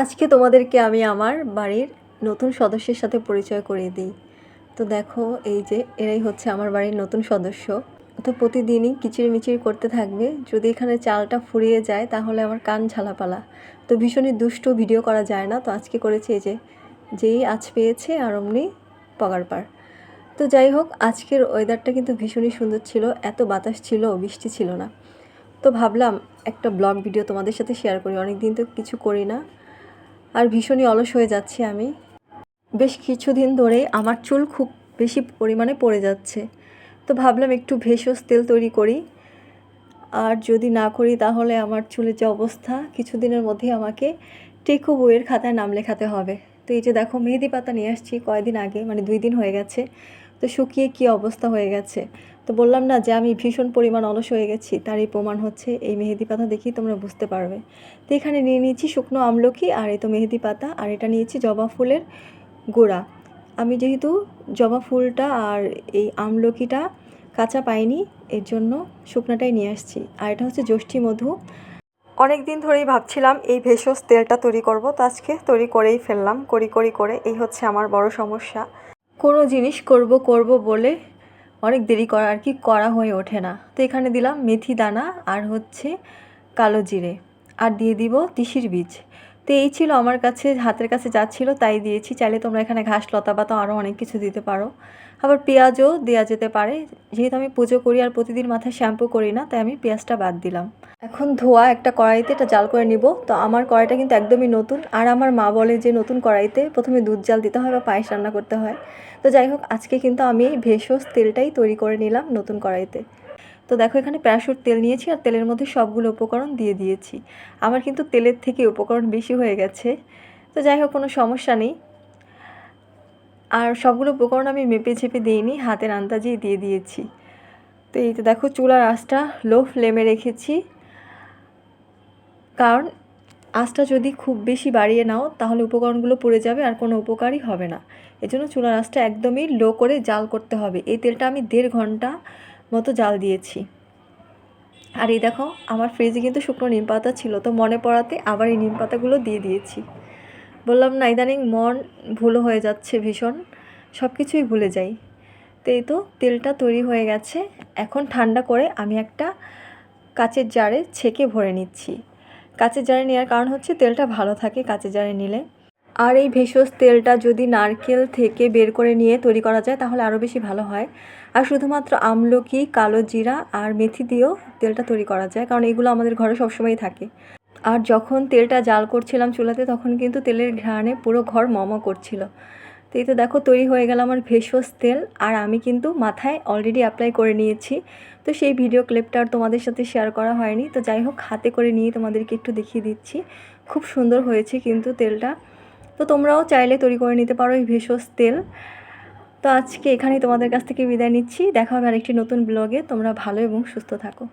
আজকে তোমাদেরকে আমি আমার বাড়ির নতুন সদস্যের সাথে পরিচয় করিয়ে দিই। তো দেখো, এই যে এরাই হচ্ছে আমার বাড়ির নতুন সদস্য। তো প্রতিদিনই কিচিরমিচির করতে থাকবে। যদি এখানে চালটা ফুরিয়ে যায় তাহলে আমার কান ঝালাপালা। তো ভীষণই দুষ্ট, ভিডিও করা যায় না। তো আজকে করেছে এই যে, যেই আঁচ পেয়েছে আর অমনি পগার পার। তো যাই হোক, আজকের ওয়েদারটা কিন্তু ভীষণই সুন্দর ছিল। এত বাতাস ছিল, বৃষ্টি ছিল না। তো ভাবলাম একটা ব্লগ ভিডিও তোমাদের সাথে শেয়ার করি। অনেক দিন তো কিছু করি না, আর ভীষণই অলস হয়ে যাচ্ছি আমি। বেশ কিছুদিন ধরে আমার চুল খুব বেশি পরিমাণে পড়ে যাচ্ছে। তো ভাবলাম একটু ভেষজ তেল তৈরি করি, আর যদি না করি তাহলে আমার চুলের যে অবস্থা, কিছুদিনের মধ্যেই আমাকে টেকো বইয়ের খাতায় নাম লেখাতে হবে। তো এই যে দেখো, মেহেদি পাতা নিয়ে আসছি কয়েকদিন আগে, মানে 2 দিন হয়ে গেছে। তো শুকিয়ে কী অবস্থা হয়ে গেছে। তো বললাম না যে আমি ভীষণ পরিমাণ অলস হয়ে গেছি, তারই প্রমাণ হচ্ছে এই মেহেদি পাতা দেখেই তোমরা বুঝতে পারবে। তো এখানে নিয়ে নিয়েছি শুকনো আমলকি, আর এই তো মেহেদি পাতা, আর এটা নিয়েছি জবা ফুলের গোড়া। আমি যেহেতু জবা ফুলটা আর এই আমলকিটা কাঁচা পাইনি, এর জন্য শুকনাটাই নিয়ে আসছি। আর এটা হচ্ছে যষ্ঠী মধু। অনেক দিন ধরেই ভাবছিলাম এই ভেষজ তেলটা তৈরি করব, তো আজকে তৈরি করেই ফেললাম। করি এই হচ্ছে আমার বড় সমস্যা। কোনো জিনিস করব বলে অনেক দেরি করা আর কি করা হয়ে ওঠে না। তো এখানে দিলাম মেথি দানা, আর হচ্ছে কালো জিরে, আর দিয়ে দিব তিসির বীজ। তো এই ছিল আমার কাছে, হাতের কাছে যা ছিল তাই দিয়েছি। চাইলে তোমরা এখানে ঘাস লতা পাতা আরও অনেক কিছু দিতে পারো। আবার পেঁয়াজও দেওয়া যেতে পারে। যেহেতু আমি পুজো করি আর প্রতিদিন মাথায় শ্যাম্পু করি না, তাই আমি পেঁয়াজটা বাদ দিলাম। এখন ধোয়া একটা কড়াইতে এটা জাল করে নিব। তো আমার কড়াইটা কিন্তু একদমই নতুন, আর আমার মা বলে যে নতুন কড়াইতে প্রথমে দুধ জাল দিতে হয় বা পায়েস রান্না করতে হয়। তো যাই হোক, আজকে কিন্তু আমি এই ভেষজ তেলটাই তৈরি করে নিলাম নতুন কড়াইতে। তো দেখো, এখানে প্যারাশুট তেল নিয়েছি, আর তেলের মধ্যে সবগুলো উপকরণ দিয়ে দিয়েছি। আমার কিন্তু তেলের থেকে উপকরণ বেশি হয়ে গেছে। তো যাই হোক, কোনো সমস্যা নেই। আর সবগুলো উপকরণ আমি মেপে ঝেপে দিইনি, হাতের আন্দাজেই দিয়ে দিয়েছি। তো এই তো দেখো, চুলার আঁচটা লো ফ্লেমে রেখেছি, কারণ আঁচটা যদি খুব বেশি বাড়িয়ে নাও তাহলে উপকরণগুলো পুড়ে যাবে আর কোনো উপকারই হবে না। এজন্য চুলার আঁচটা একদমই লো করে জাল করতে হবে। এই তেলটা আমি 1.5 ঘন্টা মতো জাল দিয়েছি। আর এই দেখো, আমার ফ্রিজে কিন্তু শুকনো নিম পাতা ছিল, তো মনে পড়াতে আবার এই নিম পাতাগুলো দিয়ে দিয়েছি। বললাম না, ইদানিং মন ভুলো হয়ে যাচ্ছে ভীষণ, সব কিছুই ভুলে যাই। তো এই তো তেলটা তৈরি হয়ে গেছে। এখন ঠান্ডা করে আমি একটা কাচের জারে ছেঁকে ভরে নিচ্ছি। কাচের জারে নেওয়ার কারণ হচ্ছে তেলটা ভালো থাকে কাচের জারে নিলে। আর এই ভেষজ তেলটা যদি নারকেল থেকে বের করে নিয়ে তৈরি করা যায় তাহলে আরও বেশি ভালো হয়। আর শুধুমাত্র আমলকি, কালো জিরা আর মেথি দিয়েও তেলটা তৈরি করা যায়, কারণ এগুলো আমাদের ঘরে সবসময়ই থাকে। আর যখন তেলটা জাল করছিলাম চুলাতে, তখন কিন্তু তেলের ঘ্রাণে পুরো ঘর মম করছিল। তো এই তো দেখো, তৈরি হয়ে গেল আমার ভেষজ তেল। আর আমি কিন্তু মাথায় অলরেডি অ্যাপ্লাই করে নিয়েছি। তো সেই ভিডিও ক্লিপটা আর তোমাদের সাথে শেয়ার করা হয়নি। তো যাই হোক, হাতে করে নিয়ে তোমাদেরকে একটু দেখিয়ে দিচ্ছি। খুব সুন্দর হয়েছে কিন্তু তেলটা। তো তোমরাও চাইলে তৈরি করে নিতে পারো এই ভেষজ তেল। তো আজকে এখানেই তোমাদের কাছ থেকে বিদায় নিচ্ছি। দেখা হবে আরেকটি নতুন ব্লগে। তোমরা ভালো এবং সুস্থ থাকো।